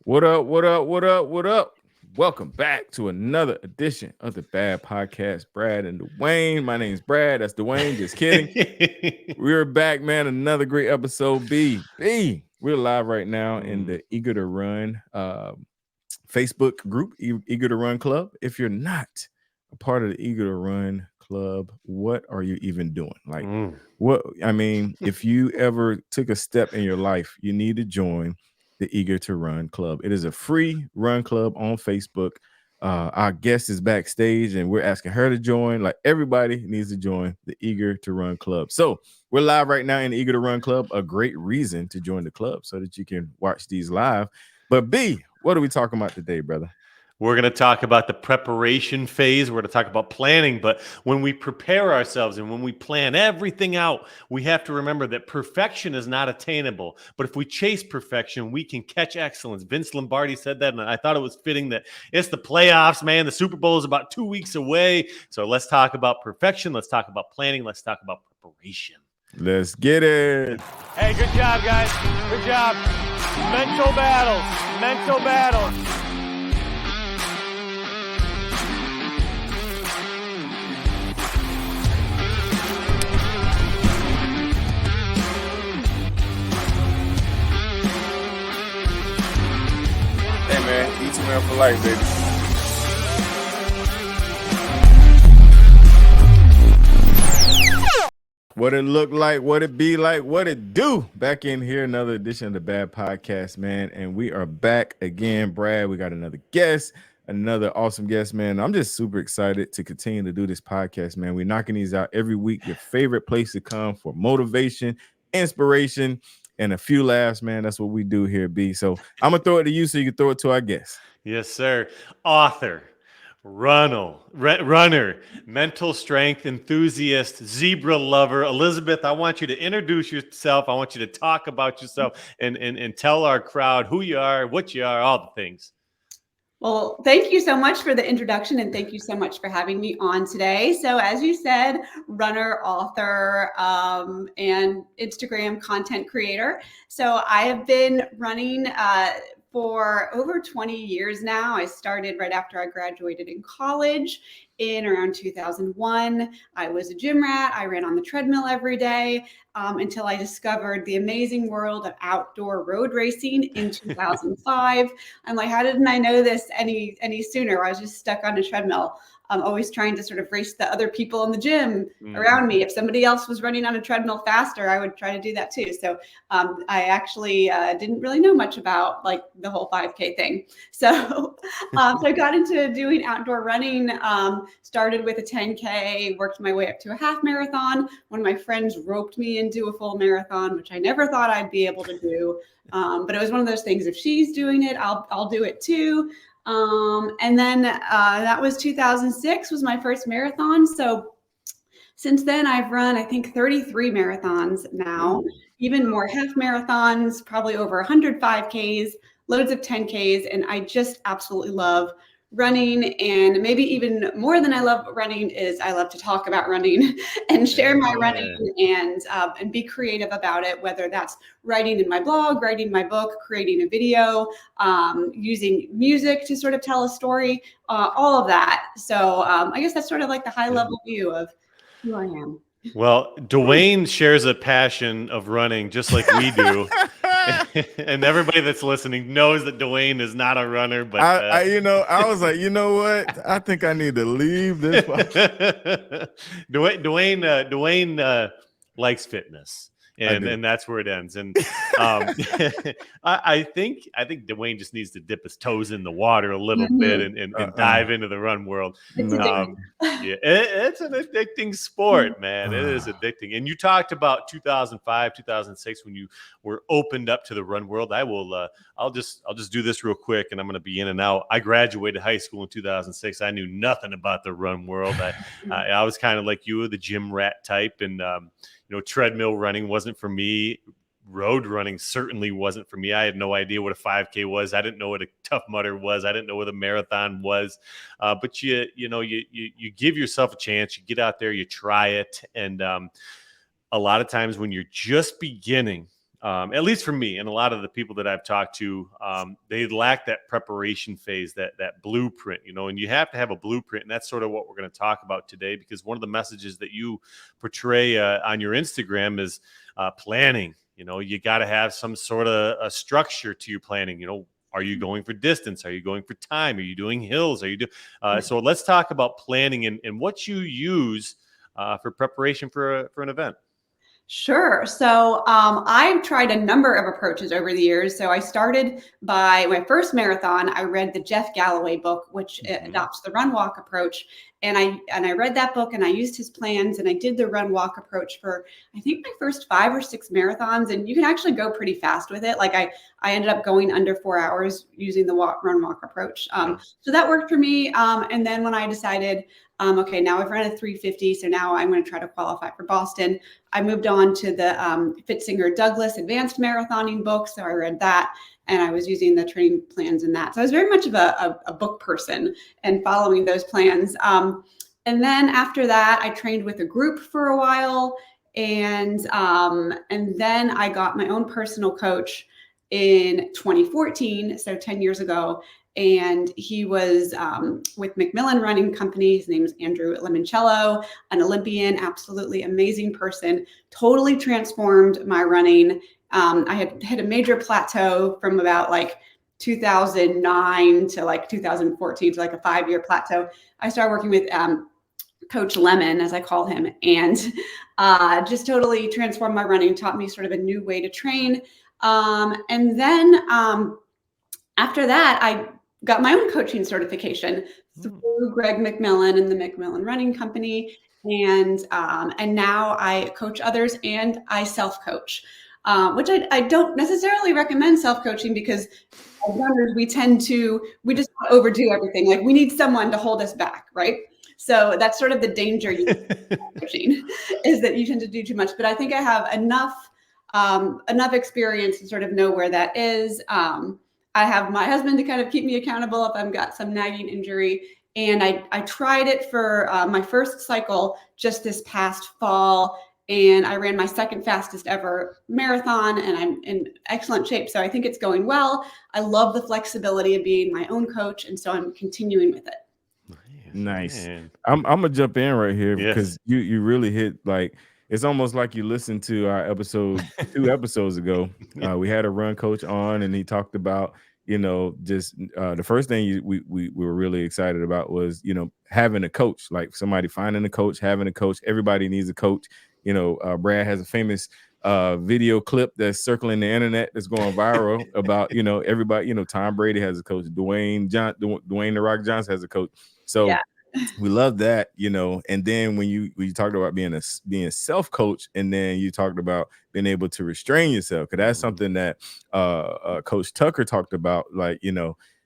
What up? What up? What up? What up? Welcome back to another edition of the Bad Podcast. Brad and Dwayne. My name's Brad. That's Dwayne. Just kidding. We're back, man. Another great episode. We're live right now in the Eager to Run Facebook group, Eager to Run Club. If you're not a part of the Eager to Run Club, what are you even doing? Like, if you ever took a step in your life, you need to join the Eager to Run Club. It is a free run club on Facebook. Our guest is backstage and we're asking her to join. Like, everybody needs to join the Eager to Run Club. So we're live right now in the Eager to Run Club. A great reason to join the club so that you can watch these live. But B, what are we talking about today, brother? We're going to talk about the preparation phase. We're going to talk about planning. But when we prepare ourselves and when we plan everything out, we have to remember that perfection is not attainable. But if we chase perfection, we can catch excellence. Vince Lombardi said that, and I thought it was fitting that it's the playoffs, man. The Super Bowl is about 2 weeks away. So let's talk about perfection. Let's talk about planning. Let's talk about preparation. Let's get it. Hey, good job, guys. Good job. Mental battles. Mental battles. Hey, man. Eat man for life, baby. What it look like, what it be like, what it do. Back in here, another edition of the Bad Podcast, man. And we are back again, Brad. We got another guest, another awesome guest, man. I'm just super excited to continue to do this podcast, man. We're knocking these out every week. Your favorite place to come for motivation, inspiration, and a few laughs, man. That's what we do here, B. So I'm going to throw it to you so you can throw it to our guest. Yes, sir. Author, runner, mental strength enthusiast, zebra lover. Elizabeth, I want you to introduce yourself. I want you to talk about yourself and tell our crowd who you are, what you are, all the things. Well, thank you so much for the introduction, and thank you so much for having me on today. So as you said, runner, author, and Instagram content creator. So I have been running for over 20 years now. I started right after I graduated in college in around 2001. I was a gym rat. I ran on the treadmill every day until I discovered the amazing world of outdoor road racing in 2005. I'm like, how didn't I know this any sooner? I was just stuck on a treadmill. I'm always trying to sort of race the other people in the gym around me. If somebody else was running on a treadmill faster, I would try to do that too. So I actually didn't really know much about like the whole 5K thing. So I got into doing outdoor running, started with a 10K, worked my way up to a half marathon. One of my friends roped me into a full marathon, which I never thought I'd be able to do. But it was one of those things, if she's doing it, I'll do it too. And then that was 2006 was my first marathon. So since then I've run, I think 33 marathons now, even more half marathons, probably over 100 5Ks, loads of 10Ks. And I just absolutely love running. And maybe even more than I love running is I love to talk about running and share my running and be creative about it, whether that's writing in my blog, writing my book, creating a video, using music to sort of tell a story, all of that. So I guess that's sort of like the high level view of who I am. Well, Dwayne shares a passion of running just like we do. And everybody that's listening knows that Dwayne is not a runner, but I was like, you know what? I think I need to leave this. Dwayne likes fitness. And that's where it ends. And I think Dwayne just needs to dip his toes in the water a little bit and dive into the run world. It's an addicting sport, man. It is addicting. And you talked about 2005, 2006 when you were opened up to the run world. I'll just do this real quick, and I'm going to be in and out. I graduated high school in 2006. I knew nothing about the run world. I was kind of like you, the gym rat type, and treadmill running wasn't for me. Road running certainly wasn't for me. I had no idea what a 5K was. I didn't know what a Tough Mudder was. I didn't know what a marathon was. But you give yourself a chance. You get out there, you try it, and a lot of times when you're just beginning, at least for me and a lot of the people that I've talked to, they lack that preparation phase, that blueprint, and you have to have a blueprint. And that's sort of what we're going to talk about today, because one of the messages that you portray on your Instagram is planning. You got to have some sort of a structure to your planning. Are you going for distance? Are you going for time? Are you doing hills? So let's talk about planning and what you use for preparation for an event. Sure. So I've tried a number of approaches over the years. So I started by my first marathon. I read the Jeff Galloway book, which adopts the run walk approach. And I read that book and I used his plans and I did the run walk approach for, I think, my first 5 or 6 marathons. And you can actually go pretty fast with it. Like I ended up going under 4 hours using the run walk approach. So that worked for me. And then when I decided, okay, now I've run a 350, so now I'm going to try to qualify for Boston, I moved on to the Fitzinger Douglas Advanced Marathoning book. So I read that and I was using the training plans in that. So I was very much of a book person and following those plans. And then after that, I trained with a group for a while. And then I got my own personal coach in 2014, so 10 years ago. And he was with Macmillan Running Company. His name is Andrew Limoncello, an Olympian, absolutely amazing person, totally transformed my running. I had hit a major plateau from about like 2009 to like 2014, to like a 5-year plateau. I started working with Coach Lemon, as I call him, and just totally transformed my running, taught me sort of a new way to train. And then after that, I got my own coaching certification through Greg McMillan and the Macmillan Running Company. And now I coach others and I self-coach, which I don't necessarily recommend self-coaching, because as runners, we just overdo everything. Like we need someone to hold us back, right? So that's sort of the danger you coaching, is that you tend to do too much. But I think I have enough experience to sort of know where that is. I have my husband to kind of keep me accountable if I've got some nagging injury. And I tried it for my first cycle just this past fall. And I ran my second fastest ever marathon, and I'm in excellent shape. So I think it's going well. I love the flexibility of being my own coach. And so I'm continuing with it. Nice. I'm gonna jump in right here because you really hit, like, it's almost like you listened to our episode 2 episodes ago. We had a run coach on, and he talked about, just the first thing we were really excited about was, having a coach, like somebody finding a coach, having a coach. Everybody needs a coach. Brad has a famous video clip that's circling the internet that's going viral about, everybody, Tom Brady has a coach, Dwayne The Rock Johnson has a coach. So we love that, and then when you talked about being a self-coach, and then you talked about being able to restrain yourself, because that's something that Coach Tucker talked about, like,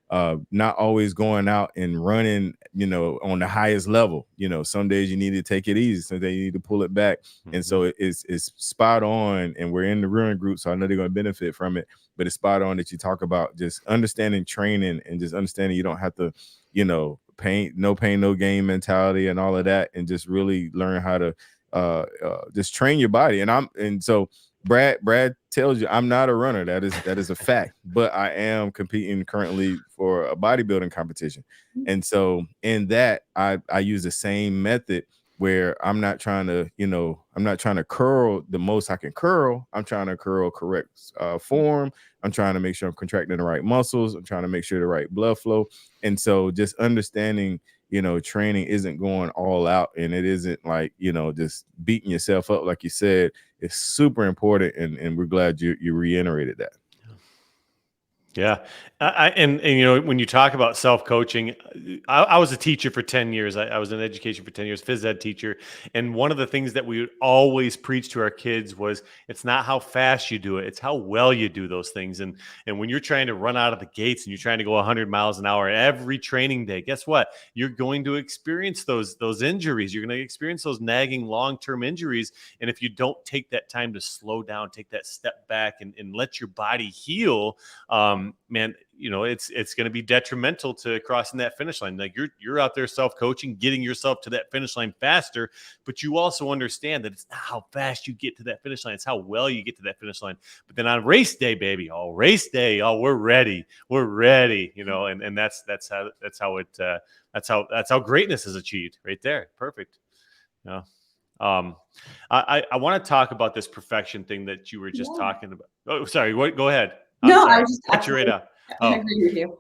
not always going out and running, on the highest level. Some days you need to take it easy, some days you need to pull it back. And so it's spot on, and we're in the run group, so I know they're going to benefit from it, but it's spot on that you talk about just understanding training and just understanding you don't have to, no pain, no gain mentality and all of that, and just really learn how to just train your body. And so Brad tells you I'm not a runner. That is a fact, but I am competing currently for a bodybuilding competition. And so in that, I use the same method, where I'm not trying to curl the most I can curl. I'm trying to curl correct form. I'm trying to make sure I'm contracting the right muscles. I'm trying to make sure the right blood flow. And so just understanding, training isn't going all out, and it isn't like, just beating yourself up, like you said. It's super important, and we're glad you reiterated that. Yeah. And when you talk about self-coaching, I was a teacher for 10 years. I was in education for 10 years, phys ed teacher. And one of the things that we would always preach to our kids was, it's not how fast you do it, it's how well you do those things. And when you're trying to run out of the gates and you're trying to go 100 miles an hour every training day, guess what? You're going to experience those injuries. You're going to experience those nagging long-term injuries. And if you don't take that time to slow down, take that step back and let your body heal, man, it's going to be detrimental to crossing that finish line. Like you're out there self-coaching, getting yourself to that finish line faster, but you also understand that it's not how fast you get to that finish line, it's how well you get to that finish line. But then on race day, baby, race day, we're ready, and that's how greatness is achieved right there. Perfect. Yeah. I want to talk about this perfection thing that you were just talking about. Oh, sorry. Go ahead. I'm sorry. I was just cut you right off. I agree with you.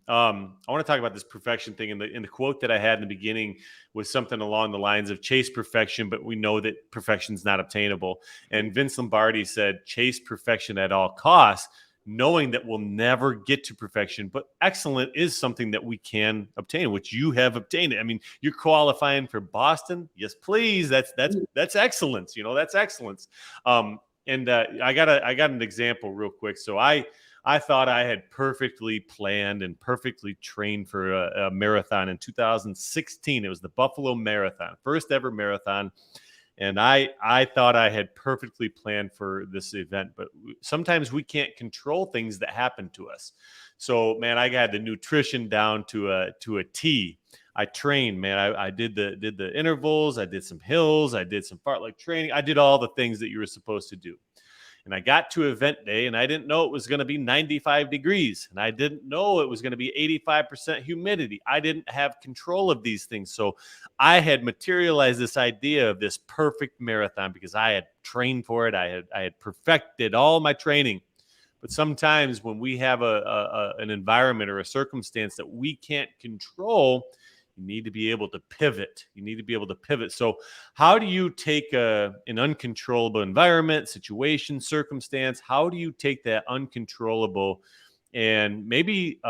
I want to talk about this perfection thing. In the quote that I had in the beginning was something along the lines of chase perfection, but we know that perfection is not obtainable. And Vince Lombardi said, chase perfection at all costs, knowing that we'll never get to perfection, but excellent is something that we can obtain, which you have obtained. I mean, you're qualifying for Boston. Yes, please. That's excellence. That's excellence. And I got an example real quick. So I thought I had perfectly planned and perfectly trained for a marathon in 2016. It was the Buffalo Marathon, first ever marathon. And I thought I had perfectly planned for this event, but sometimes we can't control things that happen to us. So, man, I got the nutrition down to a T. I trained, man. I did the intervals. I did some hills. I did some fartlek training. I did all the things that you were supposed to do. And I got to event day, and I didn't know it was going to be 95 degrees. And I didn't know it was going to be 85% humidity. I didn't have control of these things. So I had materialized this idea of this perfect marathon because I had trained for it. I had perfected all my training. But sometimes when we have an environment or a circumstance that we can't control, you need to be able to pivot. So how do you take an uncontrollable environment, situation, circumstance? How do you take that uncontrollable and maybe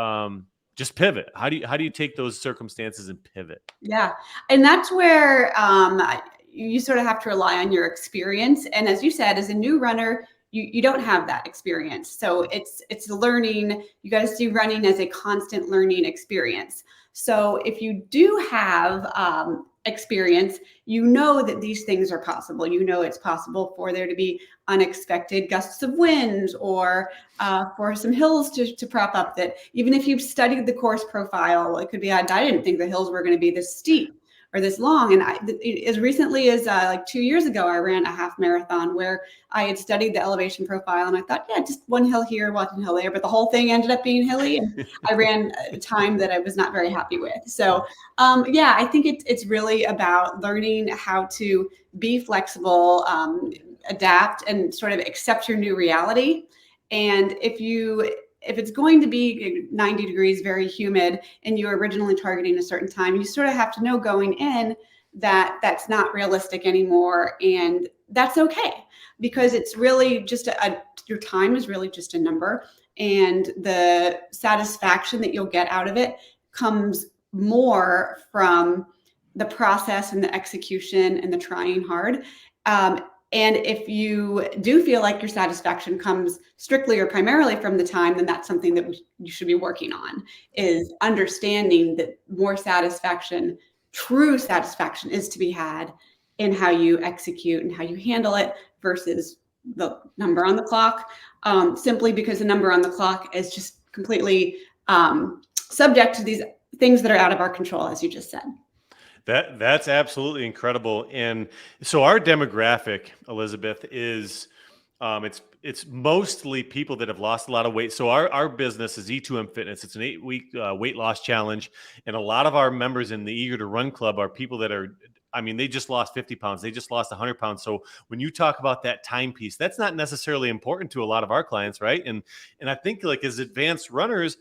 just pivot? How do you take those circumstances and pivot? Yeah. And that's where you sort of have to rely on your experience. And as you said, as a new runner, you don't have that experience. So it's learning. You got to see running as a constant learning experience. So if you do have experience, you know that these things are possible. You know it's possible for there to be unexpected gusts of wind or for some hills to prop up that even if you've studied the course profile, it could be, I didn't think the hills were going to be this steep or this long. And as recently as like 2 years ago, I ran a half marathon where I had studied the elevation profile and I thought, yeah, just one hill here, one hill there, but the whole thing ended up being hilly. And I ran a time that I was not very happy with. So yeah, I think it's really about learning how to be flexible, adapt, and sort of accept your new reality. And if it's going to be 90 degrees, very humid, and you're originally targeting a certain time, you sort of have to know going in that that's not realistic anymore. And that's okay, because it's really just your time is really just a number. And the satisfaction that you'll get out of it comes more from the process and the execution and the trying hard. And if you do feel like your satisfaction comes strictly or primarily from the time, then that's something that you should be working on, is understanding that more satisfaction, true satisfaction, is to be had in how you execute and how you handle it versus the number on the clock, simply because the number on the clock is just completely subject to these things that are out of our control, as you just said. That's absolutely incredible. And so our demographic, Elizabeth, is it's mostly people that have lost a lot of weight. So our business is E2M Fitness. It's an 8-week weight loss challenge. And a lot of our members in the Eager to Run Club are people that are, they just lost 50 pounds. They just lost 100 pounds. So when you talk about that time piece, that's not necessarily important to a lot of our clients, right? And I think, like, as advanced runners,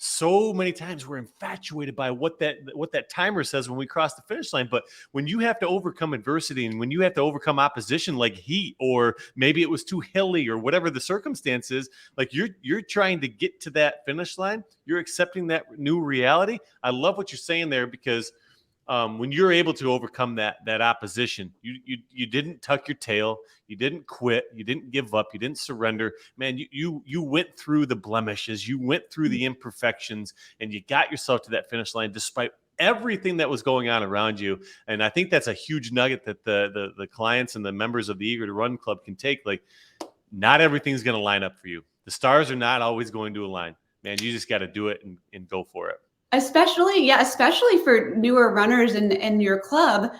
so many times we're infatuated by what that timer says when we cross the finish line. But when you have to overcome adversity and when you have to overcome opposition like heat, or maybe it was too hilly or whatever the circumstance is, like you're trying to get to that finish line, you're accepting that new reality. I love what you're saying there, because when you're able to overcome that opposition, you didn't tuck your tail, you didn't quit, you didn't give up, you didn't surrender. Man, you went through the blemishes, you went through the imperfections, and you got yourself to that finish line despite everything that was going on around you. And I think that's a huge nugget that the clients and the members of the Eager to Run Club can take. Like, not everything's going to line up for you. The stars are not always going to align. man, you just got to do it and go for it. Especially for newer runners in your club.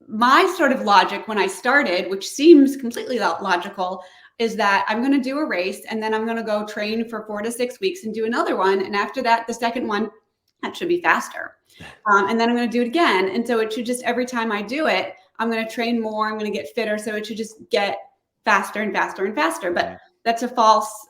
My sort of logic when I started, which seems completely logical, is that I'm going to do a race and then I'm going to go train for 4 to 6 weeks and do another one. And after that, the second one, that should be faster. And then I'm going to do it again. And so it should just, every time I do it, I'm going to train more, I'm going to get fitter. So it should just get faster and faster and faster. But that's a false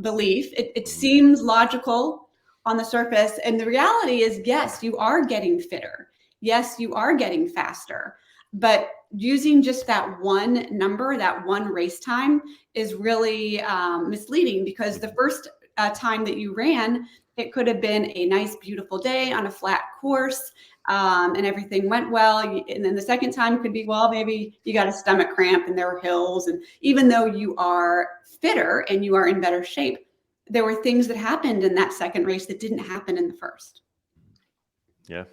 belief. It seems logical on the surface. And the reality is, yes, you are getting fitter. Yes, you are getting faster. But using just that one number, that one race time, is really misleading, because the first time that you ran, it could have been a nice, beautiful day on a flat course, and everything went well. And then the second time could be, well, maybe you got a stomach cramp and there were hills. And even though you are fitter and you are in better shape, there were things that happened in that second race that didn't happen in the first. Yeah.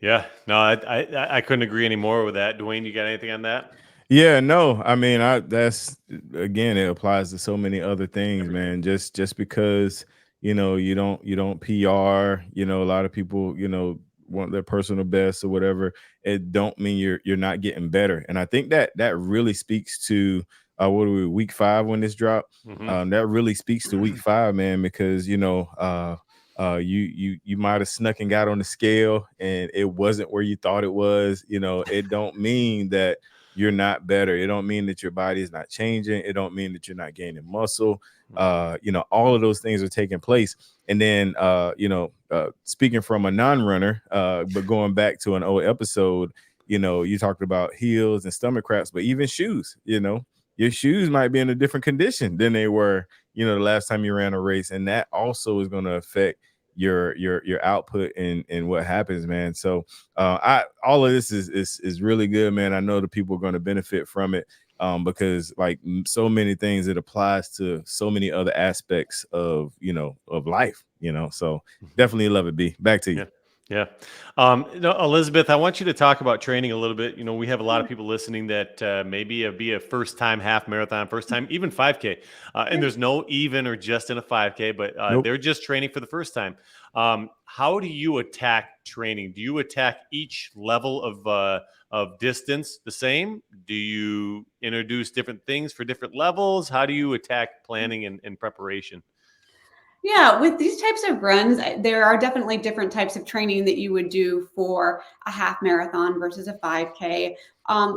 Yeah. No, I couldn't agree any more with that. Dwayne, you got anything on that? Yeah, no, I mean, that's, again, it applies to so many other things, man. Just because, you don't PR, a lot of people, want their personal best or whatever, it don't mean you're not getting better. And I think that really speaks to what are we, week 5 when this dropped? That really speaks to week 5, man, because you might have snuck and got on the scale and it wasn't where you thought it was. It don't mean that you're not better. It don't mean that your body is not changing. It don't mean that you're not gaining muscle. All of those things are taking place. And then, speaking from a non-runner, but going back to an old episode, you talked about heels and stomach cramps, but even shoes, your shoes might be in a different condition than they were, the last time you ran a race. And that also is going to affect your output and what happens, man. So all of this is really good, man. I know the people are going to benefit from it, because like so many things, it applies to so many other aspects of life, so definitely love it. B, back to you. Yeah. Elizabeth, I want you to talk about training a little bit. We have a lot of people listening that maybe be a first time half marathon, first time, even 5K. And there's no even or just in a 5K, but Nope. They're just training for the first time. How do you attack training? Do you attack each level of distance the same? Do you introduce different things for different levels? How do you attack planning and preparation? Yeah, with these types of runs, there are definitely different types of training that you would do for a half marathon versus a 5K.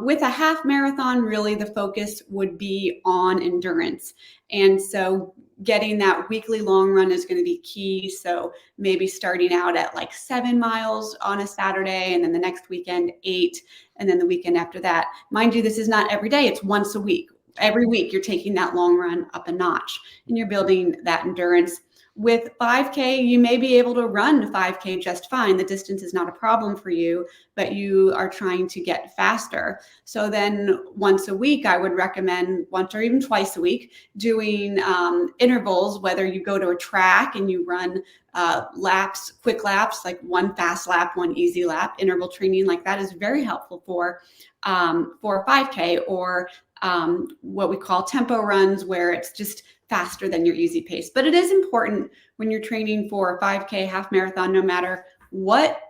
With a half marathon, really the focus would be on endurance. And so getting that weekly long run is going to be key. So maybe starting out at like 7 miles on a Saturday, and then the next weekend 8, and then the weekend after that. Mind you, this is not every day, it's once a week. Every week you're taking that long run up a notch and you're building that endurance. With 5K, you may be able to run 5K just fine. The distance is not a problem for you, but you are trying to get faster. So then once a week, I would recommend once or even twice a week doing intervals, whether you go to a track and you run laps, quick laps, like one fast lap, one easy lap. Interval training like that is very helpful for 5K, or what we call tempo runs, where it's just faster than your easy pace. But it is important when you're training for a 5K, half marathon, no matter what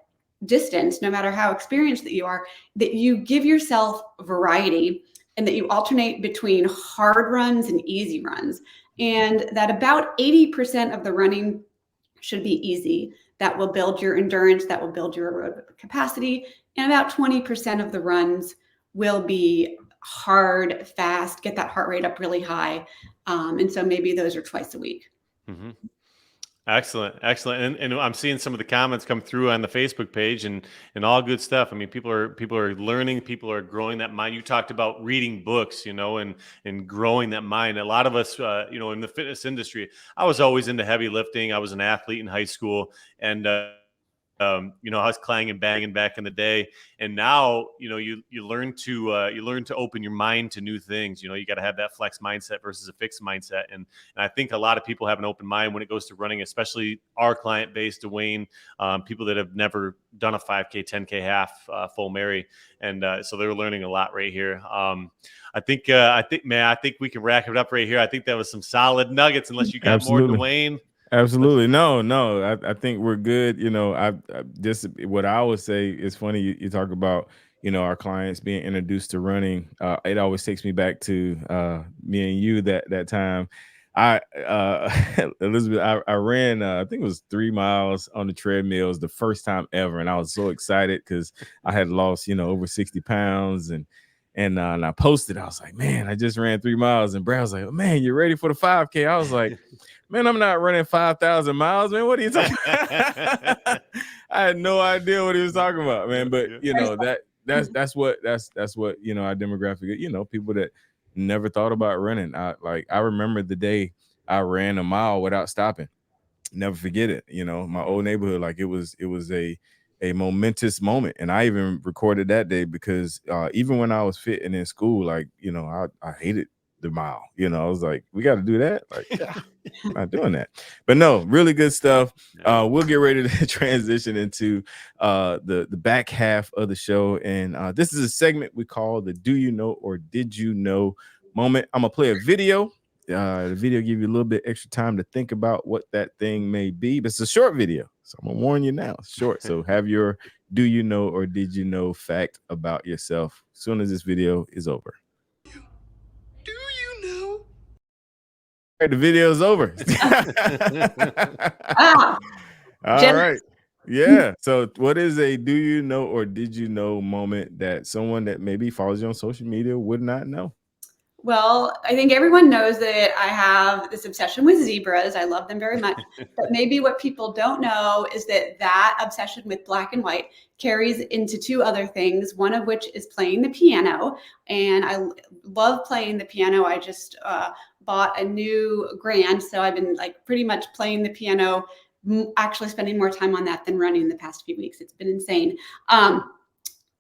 distance, no matter how experienced that you are, that you give yourself variety and that you alternate between hard runs and easy runs. And that about 80% of the running should be easy. That will build your endurance, that will build your aerobic capacity. And about 20% of the runs will be hard, fast, get that heart rate up really high. And so maybe those are twice a week. Mm-hmm. Excellent. And I'm seeing some of the comments come through on the Facebook page and all good stuff. I mean, people are learning, people are growing that mind. You talked about reading books, and growing that mind. A lot of us, in the fitness industry, I was always into heavy lifting. I was an athlete in high school, and us clanging and banging back in the day. And now, you learn to open your mind to new things. You got to have that flex mindset versus a fixed mindset. And I think a lot of people have an open mind when it goes to running, especially our client base, Dwayne, people that have never done a 5K, 10K half, full Mary. And so they're learning a lot right here. I think we can rack it up right here. I think that was some solid nuggets, unless you got Absolutely. more, Dwayne. Absolutely. No. I think we're good. I just, what I always say is funny. You talk about, our clients being introduced to running. It always takes me back to me and you that time. Elizabeth, I ran, I think it was 3 miles on the treadmill. It was the first time ever. And I was so excited because I had lost, over 60 pounds. And I posted, I was like, man, I just ran 3 miles. And Brad was like, oh, man, you ready for the 5K? I was like, man, I'm not running 5,000 miles, man. What are you talking about? I had no idea what he was talking about, man. But that's what our demographic, people that never thought about running. I remember the day I ran a mile without stopping. Never forget it. My old neighborhood, like it was a momentous moment. And I even recorded that day because even when I was fit and in school, like, I hated the mile. I was like, we got to do that. Like, I'm not doing that. But no, really good stuff. We'll get ready to transition into the back half of the show. And this is a segment we call the Do You Know or Did You Know moment. I'm gonna play a video. The video give you a little bit extra time to think about what that thing may be, but it's a short video. So I'm gonna warn you now, it's short. So have your do you know or did you know fact about yourself as soon as this video is over. Do you know? All right, the video is over. All right. Yeah. So what is a do you know or did you know moment that someone that maybe follows you on social media would not know? Well, I think everyone knows that I have this obsession with zebras. I love them very much. But maybe what people don't know is that obsession with black and white carries into 2 other things, one of which is playing the piano. And I love playing the piano. I just bought a new grand. So I've been pretty much playing the piano, actually spending more time on that than running the past few weeks. It's been insane.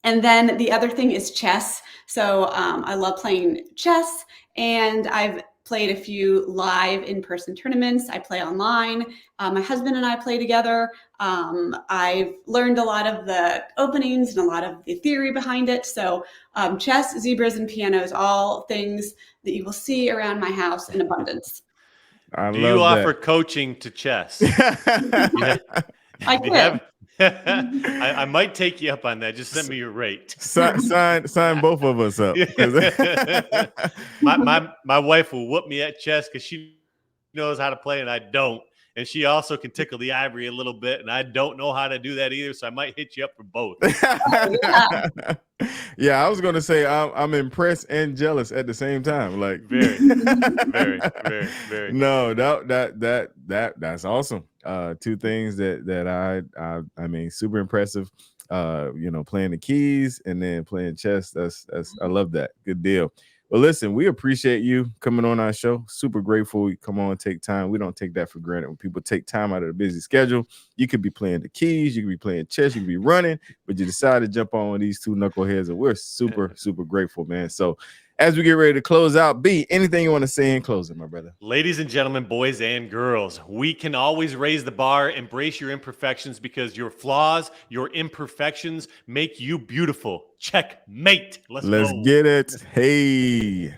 And then the other thing is chess. So I love playing chess, and I've played a few live in-person tournaments. I play online. My husband and I play together. I've learned a lot of the openings and a lot of the theory behind it. So chess, zebras, and pianos, all things that you will see around my house in abundance. Do you offer coaching to chess? I could. I might take you up on that. Just send me your rate. Sign both of us up. my wife will whoop me at chess because she knows how to play and I don't. And she also can tickle the ivory a little bit, and I don't know how to do that either. So I might hit you up for both. Yeah, I was gonna say I'm impressed and jealous at the same time. Like very, very, very, very. No, that's awesome. 2 things that I mean, super impressive. Playing the keys and then playing chess. That's I love that. Good deal. Well, listen, we appreciate you coming on our show. Super grateful you come on, take time. We don't take that for granted. When people take time out of a busy schedule, you could be playing the keys, you could be playing chess, you could be running, but you decide to jump on with these 2 knuckleheads, and we're super, super grateful, man. So as we get ready to close out, B, anything you want to say in closing, my brother? Ladies and gentlemen, boys and girls, we can always raise the bar, embrace your imperfections, because your flaws, your imperfections make you beautiful. Checkmate. Let's get it. Hey.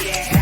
Yeah.